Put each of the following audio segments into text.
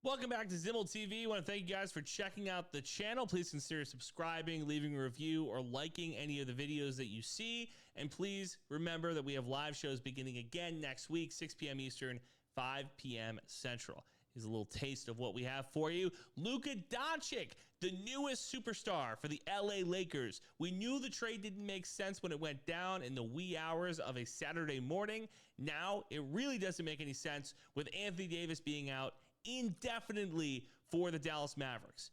Welcome back to Zimmel TV. I want to thank you guys for checking out the channel. Please consider subscribing, leaving a review, or liking any of the videos that you see. And please remember that we have live shows beginning again next week, 6 p.m. Eastern, 5 p.m. Central. Here's a little taste of what we have for you. Luka Dončić, the newest superstar for the LA Lakers. We knew the trade didn't make sense when it went down in the wee hours of a Saturday morning. Now it really doesn't make any sense with Anthony Davis being out indefinitely for the Dallas Mavericks.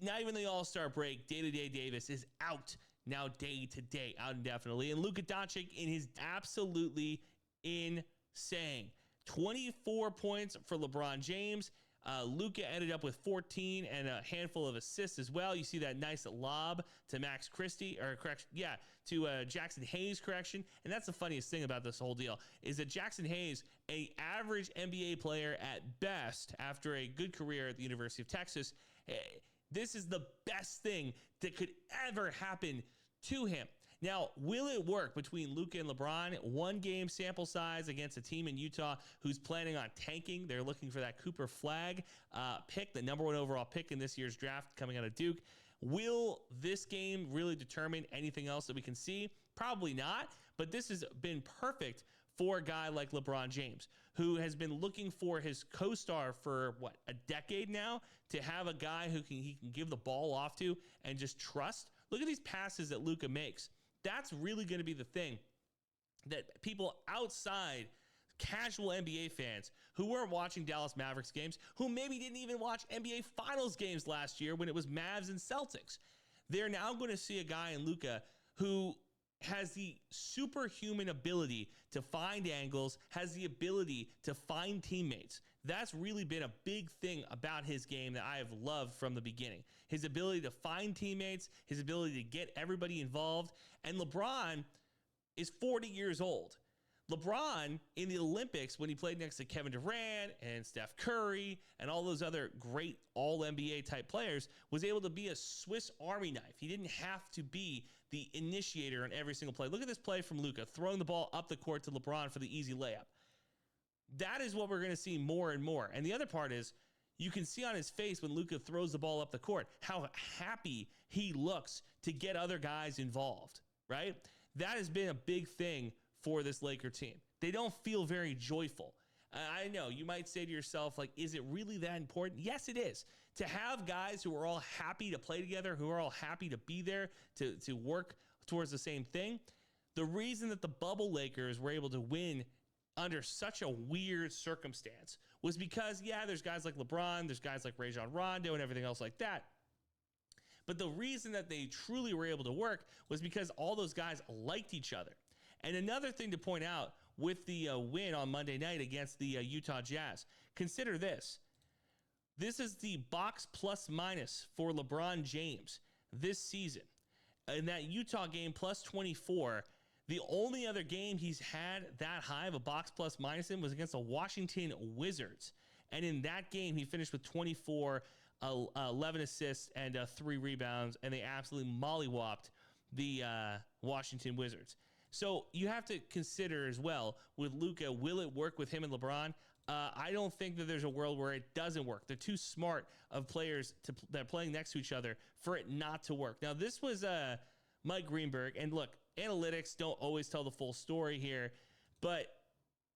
Not even the All-Star break, day-to-day Davis is out now day-to-day, out indefinitely. And Luka Dončić in his absolutely insane. 24 points for LeBron James. Luka ended up with 14 and a handful of assists as well. You see that nice lob to Max Christie, or correction, yeah, to Jackson Hayes, correction. And that's the funniest thing about this whole deal, is that Jackson Hayes, an average NBA player at best after a good career at the University of Texas, this is the best thing that could ever happen to him. Now, will it work between Luka and LeBron? One game sample size against a team in Utah who's planning on tanking. They're looking for that Cooper Flagg pick, the #1 overall pick in this year's draft coming out of Duke. Will this game really determine anything else that we can see? Probably not, but this has been perfect for a guy like LeBron James, who has been looking for his co-star for, what, a decade now, to have a guy who he can give the ball off to and just trust. Look at these passes that Luka makes. That's really going to be the thing that people outside casual NBA fans who weren't watching Dallas Mavericks games, who maybe didn't even watch NBA Finals games last year when it was Mavs and Celtics, they're now going to see a guy in Luka who has the superhuman ability to find angles, has the ability to find teammates. That's really been a big thing about his game that I have loved from the beginning. His ability to find teammates, his ability to get everybody involved. And LeBron is 40 years old. LeBron in the Olympics, when he played next to Kevin Durant and Steph Curry and all those other great all-NBA type players, was able to be a Swiss Army knife. He didn't have to be the initiator in every single play. Look at this play from Luka, throwing the ball up the court to LeBron for the easy layup. That is what we're going to see more and more. And the other part is, you can see on his face when Luka throws the ball up the court, how happy he looks to get other guys involved, right? That has been a big thing for this Laker team. They don't feel very joyful. I know you might say to yourself, like, is it really that important? Yes, it is. To have guys who are all happy to play together, who are all happy to be there, to work towards the same thing. The reason that the bubble Lakers were able to win under such a weird circumstance was because, yeah, there's guys like LeBron, there's guys like Rajon Rondo and everything else like that. But the reason that they truly were able to work was because all those guys liked each other. And another thing to point out with the win on Monday night against the Utah Jazz, consider this. This is the box plus minus for LeBron James this season. In that Utah game, plus 24, the only other game he's had that high of a box plus minus in was against the Washington Wizards. And in that game, he finished with 24, 11 assists, and 3 rebounds, and they absolutely mollywopped the Washington Wizards. So you have to consider as well with Luka, will it work with him and LeBron? I don't think that there's a world where it doesn't work. They're too smart of players that are playing next to each other for it not to work. Now, this was Mike Greenberg, and look, analytics don't always tell the full story here, but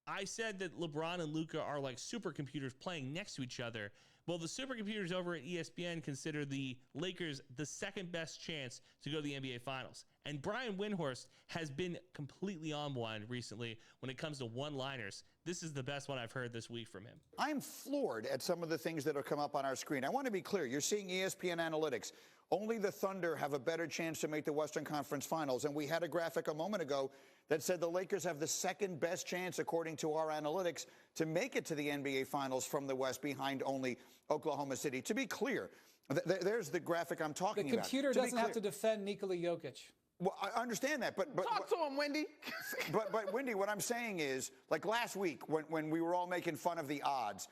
I said that LeBron and Luka are like supercomputers playing next to each other. Well, the supercomputers over at ESPN consider the Lakers the second best chance to go to the NBA Finals. And Brian Windhorst has been completely on one recently when it comes to one-liners. This is the best one I've heard this week from him. I'm floored at some of the things that have come up on our screen. I want to be clear. You're seeing ESPN analytics. Only the Thunder have a better chance to make the Western Conference Finals. And we had a graphic a moment ago that said the Lakers have the second best chance, according to our analytics, to make it to the NBA Finals from the West, behind only Oklahoma City. To be clear, there's the graphic I'm talking about. The computer doesn't have to defend Nikola Jokic. Well, I understand that, but talk to him, Wendy. but Wendy, what I'm saying is, like last week when we were all making fun of the odds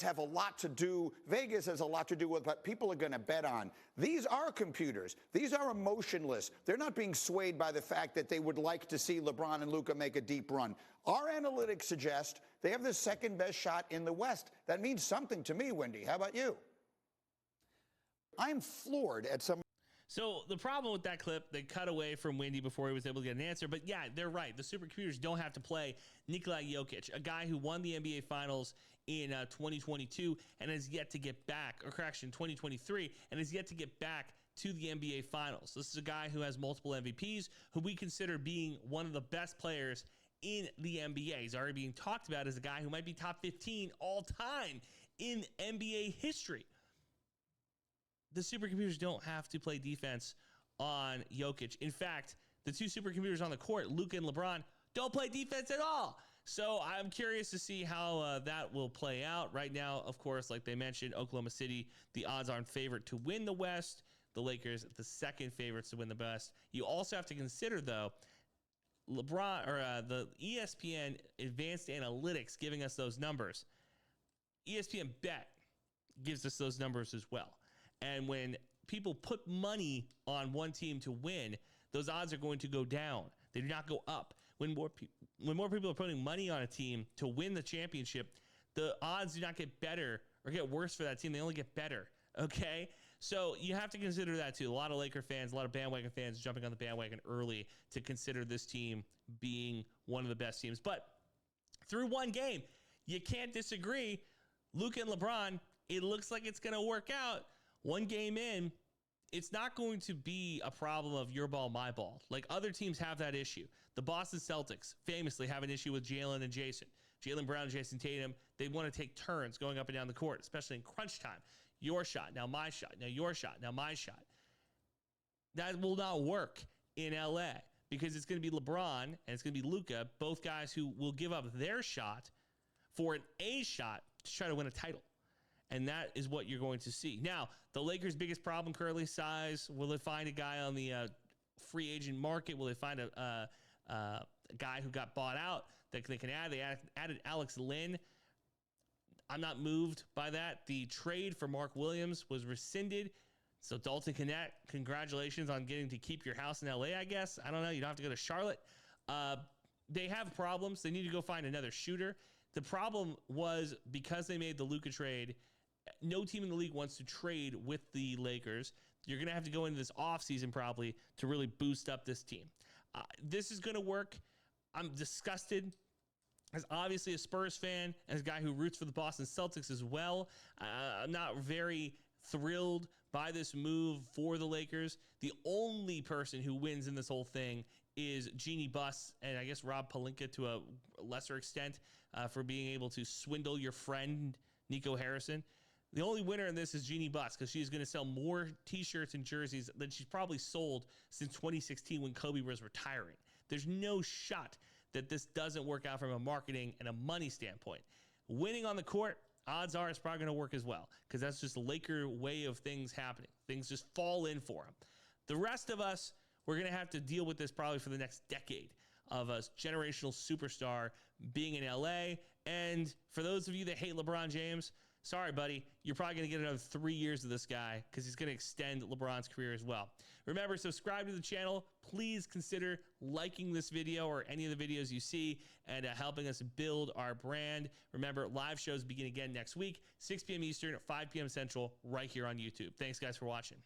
have a lot to do. Vegas has a lot to do with what people are going to bet on. These are computers. These are emotionless. They're not being swayed by the fact that they would like to see LeBron and Luka make a deep run. Our analytics suggest they have the second best shot in the West. That means something to me, Wendy. How about you? I'm floored at some. So the problem with that clip, they cut away from Wendy before he was able to get an answer. But yeah, they're right. The supercomputers don't have to play Nikola Jokic, a guy who won the NBA Finals in 2022 and has yet to get back, or correction, 2023, and has yet to get back to the NBA Finals. This is a guy who has multiple MVPs, who we consider being one of the best players in the NBA. He's already being talked about as a guy who might be top 15 all time in NBA history. The supercomputers don't have to play defense on Jokic. In fact, the two supercomputers on the court, Luka and LeBron, don't play defense at all. So I'm curious to see how that will play out. Right now, of course, like they mentioned, Oklahoma City, the odds-on favorite to win the West. The Lakers, the second favorites to win the West. You also have to consider, though, LeBron or the ESPN Advanced Analytics giving us those numbers. ESPN Bet gives us those numbers as well. And when people put money on one team to win, those odds are going to go down. They do not go up. When more people are putting money on a team to win the championship, the odds do not get better or get worse for that team. They only get better. Okay? So you have to consider that too. A lot of Laker fans, a lot of bandwagon fans jumping on the bandwagon early to consider this team being one of the best teams. But through one game, you can't disagree. Luka and LeBron, it looks like it's going to work out. One game in, it's not going to be a problem of your ball, my ball. Like other teams have that issue. The Boston Celtics famously have an issue with Jalen and Jason. Jalen Brown and Jason Tatum, they want to take turns going up and down the court, especially in crunch time. Your shot, now my shot, now your shot, now my shot. That will not work in LA because it's going to be LeBron and it's going to be Luka, both guys who will give up their shot for an A shot to try to win a title. And that is what you're going to see. Now, the Lakers' biggest problem currently, size. Will they find a guy on the free agent market? Will they find a guy who got bought out that they can add? They added Alex Lynn. I'm not moved by that. The trade for Mark Williams was rescinded. So Dalton Connect, congratulations on getting to keep your house in LA, I guess. I don't know. You don't have to go to Charlotte. They have problems. They need to go find another shooter. The problem was because they made the Luka trade, no team in the league wants to trade with the Lakers. You're going to have to go into this offseason probably to really boost up this team. This is going to work. I'm disgusted as obviously a Spurs fan, as a guy who roots for the Boston Celtics as well. I'm not very thrilled by this move for the Lakers. The only person who wins in this whole thing is Jeannie Buss and I guess Rob Pelinka to a lesser extent for being able to swindle your friend Nico Harrison. The only winner in this is Jeannie Buss because she's going to sell more T-shirts and jerseys than she's probably sold since 2016 when Kobe was retiring. There's no shot that this doesn't work out from a marketing and a money standpoint. Winning on the court, odds are it's probably going to work as well because that's just the Laker way of things happening. Things just fall in for them. The rest of us, we're going to have to deal with this probably for the next decade of a generational superstar being in LA. And for those of you that hate LeBron James, sorry, buddy, you're probably going to get another 3 years of this guy because he's going to extend LeBron's career as well. Remember, subscribe to the channel. Please consider liking this video or any of the videos you see and helping us build our brand. Remember, live shows begin again next week, 6 p.m. Eastern, 5 p.m. Central, right here on YouTube. Thanks, guys, for watching.